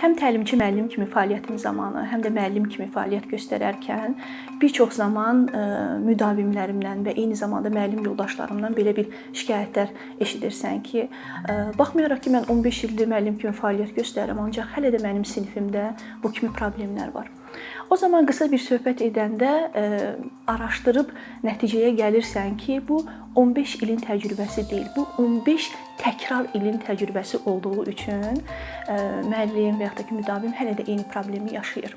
Həm təlimçi müəllim kimi fəaliyyətim zamanı, həm də müəllim kimi fəaliyyət göstərərkən bir çox zaman müdavimlərimdən və eyni zamanda müəllim yoldaşlarımdan belə bir şikayətlər eşidirsən ki, baxmayaraq ki, mən 15 ildir müəllim kimi fəaliyyət göstərirəm, ancaq hələ də mənim sinifimdə bu kimi problemlər var. O zaman qısa bir söhbət edəndə araşdırıb nəticəyə gəlirsən ki, bu 15 ilin təcrübəsi deyil, bu 15 təkrar ilin təcrübəsi olduğu üçün müəllim və yaxud da ki, müdavim hələ də eyni problemi yaşayır.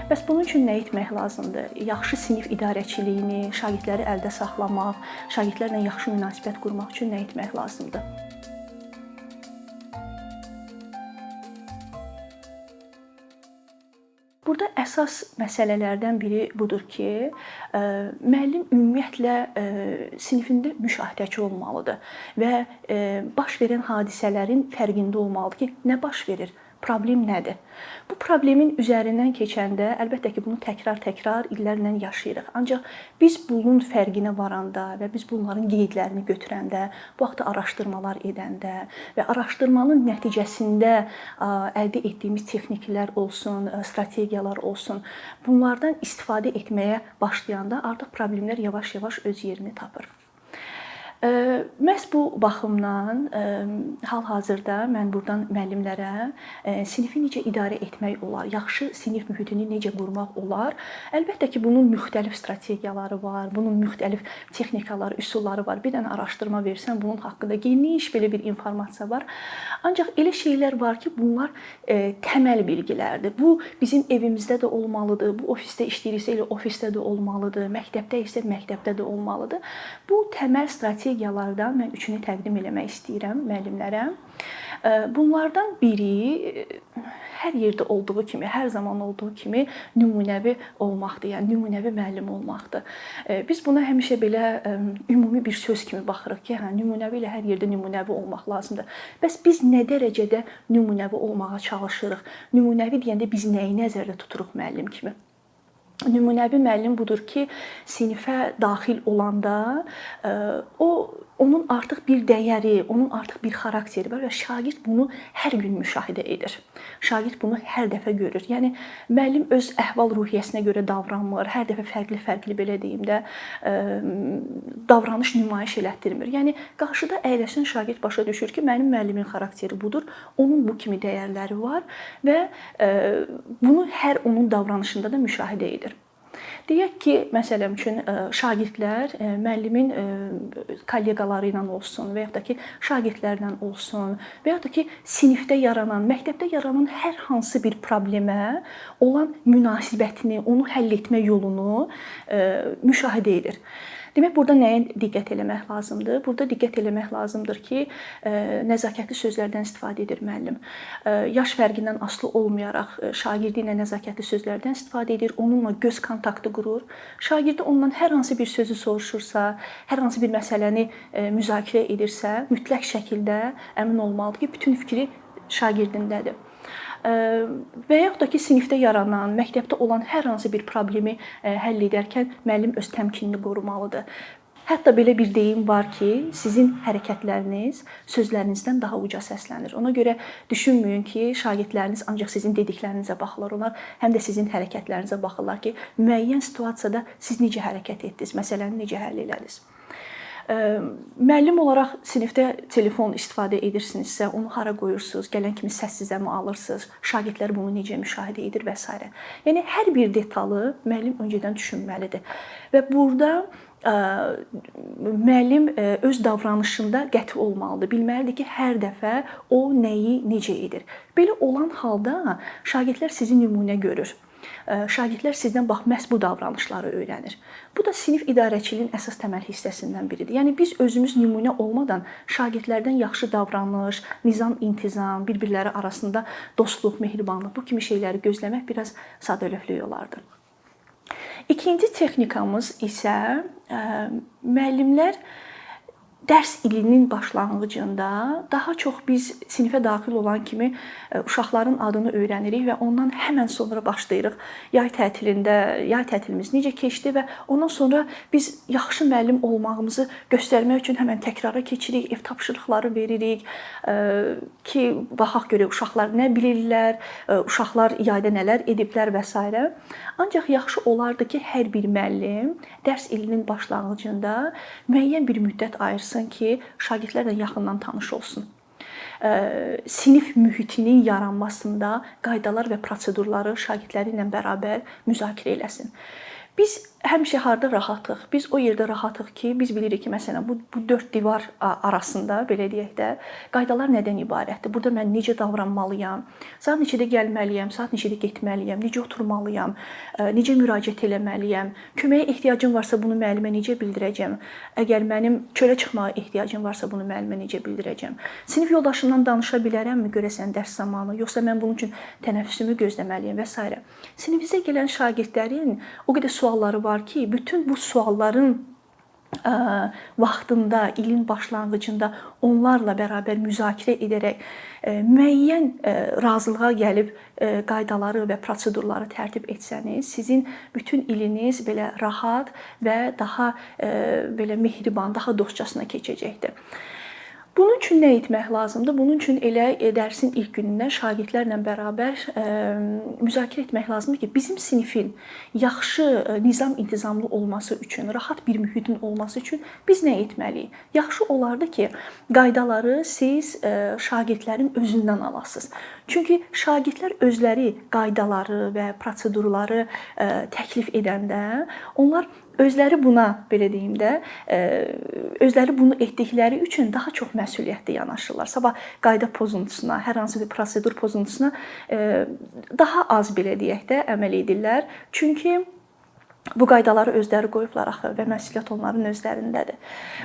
Bəs bunun üçün nə etmək lazımdır? Yaxşı sinif idarəçiliyini, şagirdləri əldə saxlamaq, şagirdlərlə yaxşı münasibət qurmaq üçün nə etmək lazımdır? Burada əsas məsələlərdən biri budur ki, müəllim ümumiyyətlə sinifində müşahidəçi olmalıdır və baş verən hadisələrin fərqində olmalıdır ki, nə baş verir? Problem nədir? Bu problemin üzərindən keçəndə əlbəttə ki, bunu təkrar illərlə yaşayırıq. Ancaq biz bunun fərqinə varanda və biz bunların qeydlərini götürəndə, bu haqda araşdırmalar edəndə və araşdırmanın nəticəsində əldə etdiyimiz texniklər olsun, strategiyalar olsun, bunlardan istifadə etməyə başlayanda artıq problemlər yavaş-yavaş öz yerini tapır. Məhz bu baxımdan hal-hazırda mən buradan müəllimlərə sinifi necə idarə etmək olar, yaxşı sinif mühitini necə qurmaq olar? Əlbəttə ki, bunun müxtəlif strategiyaları var, bunun müxtəlif texnikaları, üsulları var. Bir dənə araşdırma versən, bunun haqqında geniş belə bir informasiya var. Ancaq elə şeylər var ki, bunlar təməl bilgilərdir. Bu bizim evimizdə də olmalıdır, bu ofisdə işləyiriksə elə ofisdə də olmalıdır, məktəbdə isə məktəbdə də olmalıdır. Bu təməl strategiyalardan mən üçünü təqdim eləmək istəyirəm müəllimlərə. Bunlardan biri hər yerdə olduğu kimi, hər zaman olduğu kimi nümunəvi olmaqdır, yəni nümunəvi müəllim olmaqdır. Biz buna həmişə belə ümumi bir söz kimi baxırıq ki, nümunəvi ilə hər yerdə nümunəvi olmaq lazımdır. Bəs biz nə dərəcədə nümunəvi olmağa çalışırıq? Nümunəvi deyəndə biz nəyi nəzərdə tuturuq müəllim kimi? Nümunəvi müəllim budur ki, sinifə daxil olanda onun artıq bir dəyəri, onun artıq bir xarakteri var və şagird bunu hər gün müşahidə edir. Şagird bunu hər dəfə görür. Yəni müəllim öz əhval-ruhiyyəsinə görə davranmır, hər dəfə fərqli belə deyim də davranış nümayiş elətdirmir. Yəni qarşıda əyləşən şagird başa düşür ki, mənim müəllimin xarakteri budur, onun bu kimi dəyərləri var və bunu hər onun davranışında da müşahidə edir. Deyək ki, məsələn üçün şagirdlər müəllimin kolleqaları ilə olsun və yaxud da ki, şagirdlərlə olsun və yaxud da ki, sinifdə yaranan, məktəbdə yaranan hər hansı bir problemə olan münasibətini, onu həll etmə yolunu müşahidə edir. Demək, burada nəyə diqqət eləmək lazımdır? Burada diqqət eləmək lazımdır ki, nəzakətli sözlərdən istifadə edir müəllim. Yaş fərqindən asılı olmayaraq şagirdi ilə nəzakətli sözlərdən istifadə edir, onunla göz kontaktı qurur. Şagirdi ondan hər hansı bir sözü soruşursa, hər hansı bir məsələni müzakirə edirsə, mütləq şəkildə əmin olmalıdır ki, bütün fikri şagirdindədir. Və yaxud da ki, sinifdə yaranan, məktəbdə olan hər hansı bir problemi həll edərkən müəllim öz təmkinini qorumalıdır. Hətta belə bir deyim var ki, sizin hərəkətləriniz sözlərinizdən daha uca səslənir. Ona görə düşünməyin ki, şagirdləriniz ancaq sizin dediklərinizə baxırlar. Onlar həm də sizin hərəkətlərinizə baxırlar ki, müəyyən situasiyada siz necə hərəkət etdiniz, məsələni necə həll elədiniz. Müəllim olaraq sinifdə telefon istifadə edirsinizsə, onu hara qoyursunuz, gələn kimi səssizəmi alırsınız, şagirdlər bunu necə müşahidə edir və s. Yəni, hər bir detalı müəllim öncədən düşünməlidir. Və burada müəllim öz davranışında qəti olmalıdır. Bilməlidir ki, hər dəfə o nəyi necə edir. Belə olan halda şagirdlər sizi nümunə görür. Şagirdlər sizdən bax, məhz bu davranışları öyrənir. Bu da sinif idarəçiliyinin əsas təməl hissəsindən biridir. Yəni, biz özümüz nümunə olmadan şagirdlərdən yaxşı davranış, nizam-intizam, bir-birləri arasında dostluq, mehribanlıq, bu kimi şeyləri gözləmək biraz sadəlövhlük olardı. İkinci texnikamız isə müəllimlər dərs ilinin başlanğıcında daha çox biz sinifə daxil olan kimi uşaqların adını öyrənirik və ondan həmən sonra başlayırıq. Yay tətilimiz necə keçdi və ondan sonra biz yaxşı müəllim olmağımızı göstərmək üçün həmən təkrara keçirik, ev tapşırıqları veririk ki, baxaq görək uşaqlar nə bilirlər, uşaqlar yayda nələr ediblər və s. Ancaq yaxşı olardı ki, hər bir müəllim dərs ilinin başlanğıcında müəyyən bir müddət ayırsın ki, şagirdlərlə yaxından tanış olsun. Sinif mühitinin yaranmasında qaydalar və prosedurları şagirdləri ilə bərabər müzakirə eləsin. Biz həmişə harda rahatıq? Biz o yerdə rahatıq ki, biz bilirik ki, məsələn, bu dörd divar arasında, belə deyək də, qaydalar nədən ibarətdir? Burada mən necə davranmalıyam? Saat neçədə gəlməliyəm? Saat neçədə getməliyəm? Necə oturmalıyam? Necə müraciət eləməliyəm? Köməyə ehtiyacım varsa bunu müəllimə necə bildirəcəm? Əgər mənim çölə çıxmağa ehtiyacım varsa bunu müəllimə necə bildirəcəm? Sinif yoldaşımdan danışa bilərəmmi görəsən dərs zamanı? Yoxsa mən bunun üçün tənəffüsümü gözləməliyəm və s. Sinifimizə gələn şagirdlərin o qədər sualları var ki, bütün bu sualların vaxtında, ilin başlanğıcında onlarla bərabər müzakirə edərək müəyyən razılığa gəlib qaydaları və prosedurları tərtib etsəniz, sizin bütün iliniz belə rahat və daha belə mehriban, daha dostcasına keçəcəkdir. Bunun üçün nə etmək lazımdır? Bunun üçün elə dərsin ilk günündən şagirdlərlə bərabər müzakirə etmək lazımdır ki, bizim sinifin yaxşı, nizam-intizamlı olması üçün, rahat bir mühitin olması üçün biz nə etməliyik? Yaxşı olardı ki, qaydaları siz şagirdlərin özündən alasınız. Çünki şagirdlər özləri qaydaları və prosedurları təklif edəndə onlar özləri buna, belə deyim də, özləri bunu etdikləri üçün daha çox məsuliyyətli yanaşırlar. Sabah qayda pozuntusuna, hər hansı bir prosedur pozuntusuna daha az, belə deyək də, əməl edirlər. Çünki bu qaydaları özləri qoyublar axı və məsuliyyət onların özlərindədir.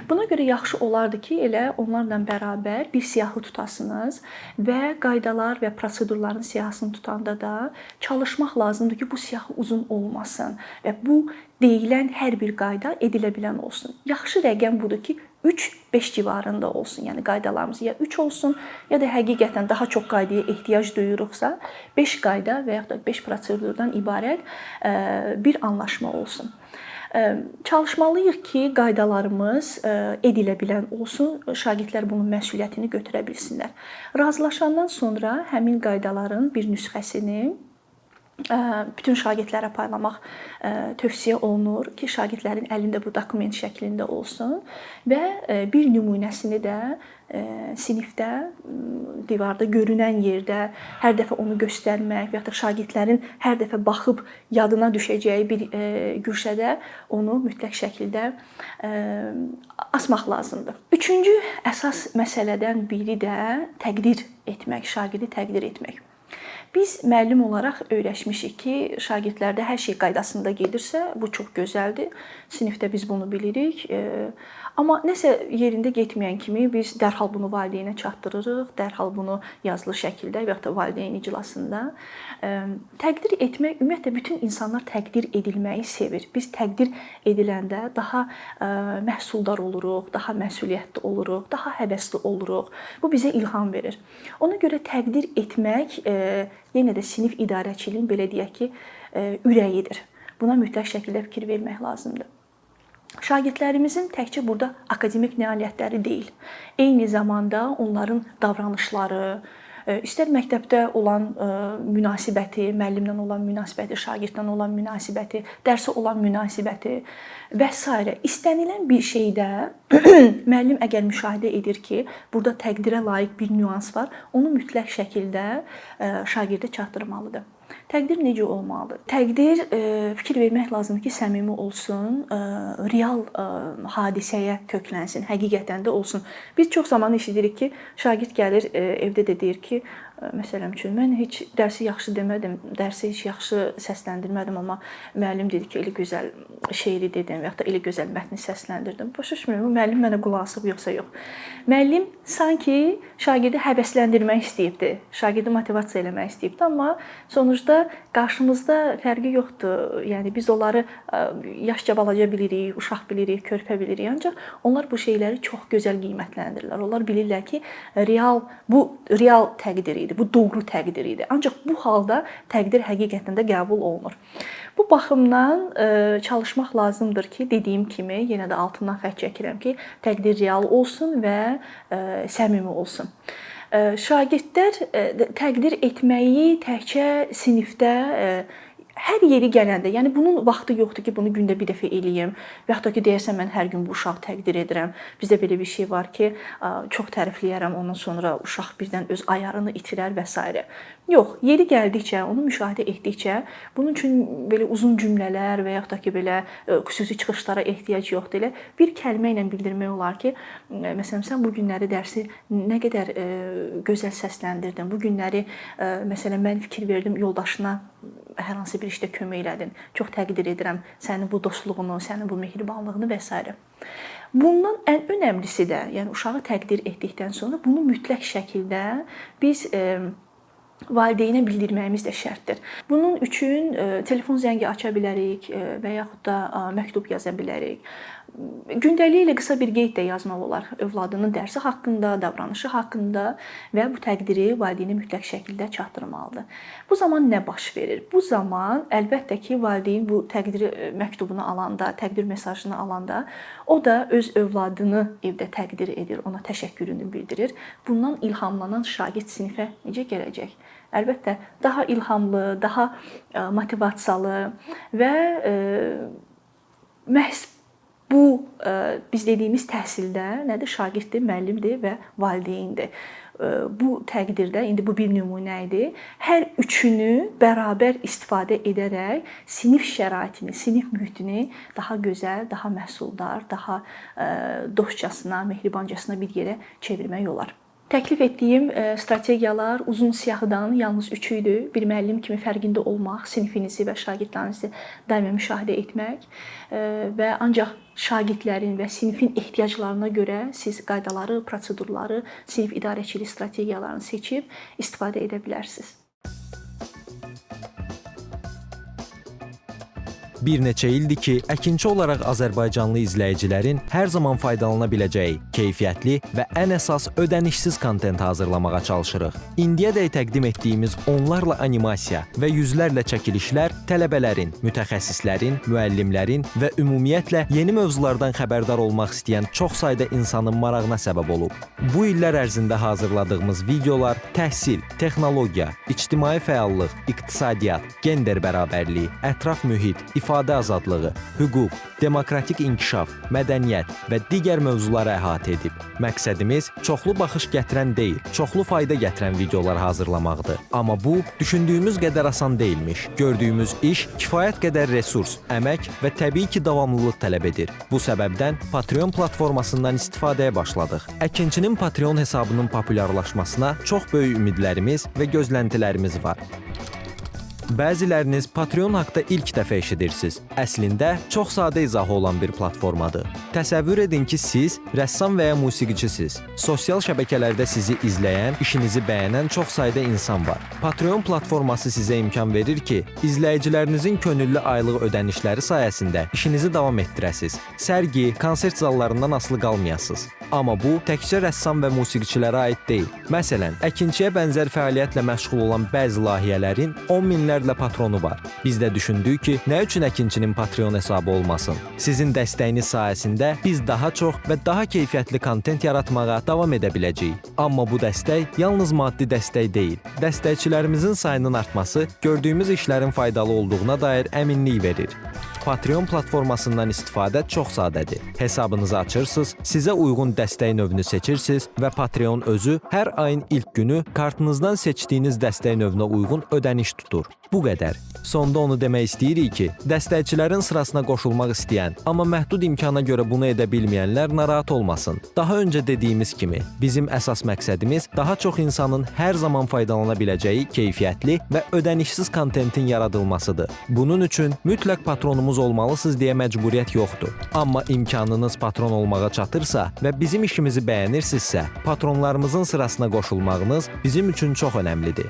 Buna görə yaxşı olardı ki, elə onlarla bərabər bir siyahı tutasınız və qaydalar və prosedurların siyahısını tutanda da çalışmaq lazımdır ki, bu siyahı uzun olmasın və bu deyilən hər bir qayda edilə bilən olsun. Yaxşı rəqəm budur ki, 3-5 civarında olsun. Yəni qaydalarımız ya 3 olsun, ya da həqiqətən daha çox qaydaya ehtiyac duyuruqsa, 5 qayda və yaxud da 5 prosedurdan ibarət bir anlaşma olsun. Çalışmalıyıq ki, qaydalarımız edilə bilən olsun, şagirdlər bunun məsuliyyətini götürə bilsinlər. Razılaşandan sonra həmin qaydaların bir nüsxəsini bütün şagirdlərə paylamaq tövsiyə olunur ki, şagirdlərin əlində bu dokument şəklində olsun və bir nümunəsini də sinifdə, divarda görünən yerdə hər dəfə onu göstərmək və ya da şagirdlərin hər dəfə baxıb yadına düşəcəyi bir güşədə onu mütləq şəkildə asmaq lazımdır. Üçüncü əsas məsələdən biri də təqdir etmək, şagirdi təqdir etmək. Biz müəllim olaraq öyrəşmişik ki, şagirdlərdə hər şey qaydasında gedirsə, bu çox gözəldir. Sinifdə biz bunu bilirik. Amma nəsə yerində getməyən kimi biz dərhal bunu valideynə çatdırırıq, dərhal bunu yazılı şəkildə və ya da valideyn iclasında. Təqdir etmək, ümumiyyətlə bütün insanlar təqdir edilməyi sevir. Biz təqdir ediləndə daha məhsuldar oluruq, daha məsuliyyətli oluruq, daha həvəsli oluruq. Bu bizə ilham verir. Ona görə təqdir etmək yenə də sinif idarəçiliyinin, belə deyək ki, ürəyidir. Buna mütləq şəkildə fikir vermək lazımdır. Şagirdlərimizin təkcə burada akademik nailiyyətləri deyil, eyni zamanda onların davranışları, istər məktəbdə olan münasibəti, müəllimlə olan münasibəti, şagirdlə olan münasibəti, dərsə olan münasibəti və s. İstənilən bir şeydə müəllim əgər müşahidə edir ki, burada təqdirə layiq bir nüans var, onu mütləq şəkildə şagirdə çatdırmalıdır. Təqdir necə olmalıdır? Təqdir fikir vermək lazımdır ki, səmimi olsun, real hadisəyə köklənsin, həqiqətən də olsun. Biz çox zaman eşidirik ki, şagird gəlir evdə də deyir ki, Məsələn üçün mən heç dərsi yaxşı demədim, dərsi heç yaxşı səsləndirmədim, amma müəllim dedi ki, elə gözəl şeiri dedim və ya da elə gözəl mətni səsləndirdim. Başa düşmürəm, müəllim mənə qulaq asıb yoxsa yox. Müəllim sanki şagirdi həvəsləndirmək istəyibdi, şagirdi motivasiya eləmək istəyibdi, amma sonuçta qarşımızda fərqi yoxdur. Yəni biz onları yaşca balaca bilirik, uşaq bilirik, körpə bilirik, ancaq onlar bu şeyləri çox gözəl qiymətləndirirlər. Onlar bilirlər ki, bu real təqdir idi, bu doğru təqdir idi. Ancaq bu halda təqdir həqiqətən də qəbul olunur. Bu baxımdan çalışmaq lazımdır ki, dediyim kimi, yenə də altından xətt çəkirəm ki, təqdir real olsun və səmimi olsun. Şagirdlər təqdir etməyi təkcə sinifdə hər yeri gələndə, yəni bunun vaxtı yoxdur ki, bunu gündə bir dəfə eləyim və ya da ki, deyəsən mən hər gün bu uşağı təqdir edirəm. Bizdə belə bir şey var ki, çox tərifləyərəm, ondan sonra uşaq birdən öz ayarını itirər və s. Yox, yeri gəldikcə, onu müşahidə etdikcə, bunun üçün belə uzun cümlələr və ya da ki, belə xüsusi çıxışlara ehtiyac yoxdur. Elə bir kəlmə ilə bildirmək olar ki, məsələn, sən bu günləri dərsi nə qədər gözəl səsləndirdin, bu günləri, məsələn, mən fikir verdim, yoldaşına hər hansı bir işdə kömək elədin. Çox təqdir edirəm sənin bu dostluğunu, sənin bu mehribanlığını və s. Bundan ən önəmlisi də, yəni uşağı təqdir etdikdən sonra bunu mütləq şəkildə biz valideynə bildirməyimiz də şərtdir. Bunun üçün telefon zəngi aça bilərik və yaxud da məktub yaza bilərik. Gündəliklə qısa bir qeyd də yazmaq olar övladının dərsi haqqında, davranışı haqqında və bu təqdiri valideynə mütləq şəkildə çatdırmalıdır. Bu zaman nə baş verir? Bu zaman əlbəttə ki, valideyn bu təqdir məktubunu alanda, təqdir mesajını alanda, o da öz övladını evdə təqdir edir, ona təşəkkürünü bildirir. Bundan ilhamlanan şagird sinifə necə gələcək? Əlbəttə, daha ilhamlı, daha motivasiyalı və məhz bu biz dediyimiz təhsildə nədir? Şagirddir, müəllimdir və valideyndir. Bu təqdirdə, indi bu bir nümunə idi. Hər üçünü bərabər istifadə edərək sinif şəraitini, sinif mühitini daha gözəl, daha məhsuldar, daha dostcasına, mehribancasına bir yerə çevirmək olar. Təklif etdiyim strategiyalar uzun siyahıdan yalnız 3-ü idi. Bir müəllim kimi fərqində olmaq, sinifinizi və şagirdlərinizi daima müşahidə etmək və ancaq şagirdlərin və sinifin ehtiyaclarına görə siz qaydaları, prosedurları, sinif idarəçilik strategiyalarını seçib istifadə edə bilərsiniz. Bir neçə ildir ki, əkinçi olaraq Azərbaycanlı izləyicilərin hər zaman faydalana biləcəyi, keyfiyyətli və ən əsas ödənişsiz kontent hazırlamağa çalışırıq. İndiyədək təqdim etdiyimiz onlarla animasiya və yüzlərlə çəkilişlər tələbələrin, mütəxəssislərin, müəllimlərin və ümumiyyətlə yeni mövzulardan xəbərdar olmaq istəyən çox sayda insanın marağına səbəb olub. Bu illər ərzində hazırladığımız videolar təhsil, texnologiya, ictimai fəallıq, iqtisadiyyat, gender bərabərliyi, ətraf mühit, ifadə azadlığı, hüquq, demokratik inkişaf, mədəniyyət və digər mövzuları əhatə edib. Məqsədimiz çoxlu baxış gətirən deyil, çoxlu fayda gətirən videolar hazırlamaqdır. Amma bu, düşündüyümüz qədər asan deyilmiş. Gördüyümüz iş kifayət qədər resurs, əmək və təbii ki, davamlılıq tələb edir. Bu səbəbdən Patreon platformasından istifadəyə başladıq. Əkinçinin Patreon hesabının populyarlaşmasına çox böyük ümidlərimiz və gözləntilərimiz var. Bəziləriniz Patreon haqda ilk dəfə eşidirsiniz. Əslində, çox sadə izahı olan bir platformadır. Təsəvvür edin ki, siz rəssam və ya musiqiçisiniz. Sosial şəbəkələrdə sizi izləyən, işinizi bəyənən çox sayda insan var. Patreon platforması sizə imkan verir ki, izləyicilərinizin könüllü aylıq ödənişləri sayəsində işinizi davam etdirəsiniz. Sərgi, konsert zallarından asılı qalmayasınız. Amma bu, təkcə rəssam və musiqiçilərə aid deyil. Məsələn, əkinçiyə bənzər fəaliyyətlə məşğul olan bəzi layihələrin 10 minlərlə patronu var. Biz də düşündük ki, nə üçün əkinçinin Patreon hesabı olmasın? Sizin dəstəyiniz sayəsində biz daha çox və daha keyfiyyətli kontent yaratmağa davam edə biləcəyik. Amma bu dəstək yalnız maddi dəstək deyil. Dəstəkçilərimizin sayının artması gördüyümüz işlərin faydalı olduğuna dair əminlik verir. Patreon platformasından istifadə çox sadədir. Hesabınızı açırsınız, sizə uyğun dəstək növünü seçirsiniz və Patreon özü hər ayın ilk günü kartınızdan seçdiyiniz dəstək növünə uyğun ödəniş tutur. Bu qədər. Sonda onu demək istəyirik ki, dəstəkçilərin sırasına qoşulmaq istəyən, amma məhdud imkana görə bunu edə bilməyənlər narahat olmasın. Daha öncə dediyimiz kimi, bizim əsas məqsədimiz daha çox insanın hər zaman faydalana biləcəyi keyfiyyətli və ödənişsiz kontentin yaradılmasıdır. Bunun üçün mütləq patronumuz olmalısınız deyə məcburiyyət yoxdur. Amma imkanınız patron olmağa çatırsa və bizim işimizi bəyənirsinizsə, patronlarımızın sırasına qoşulmağınız bizim üçün çox önəmlidir.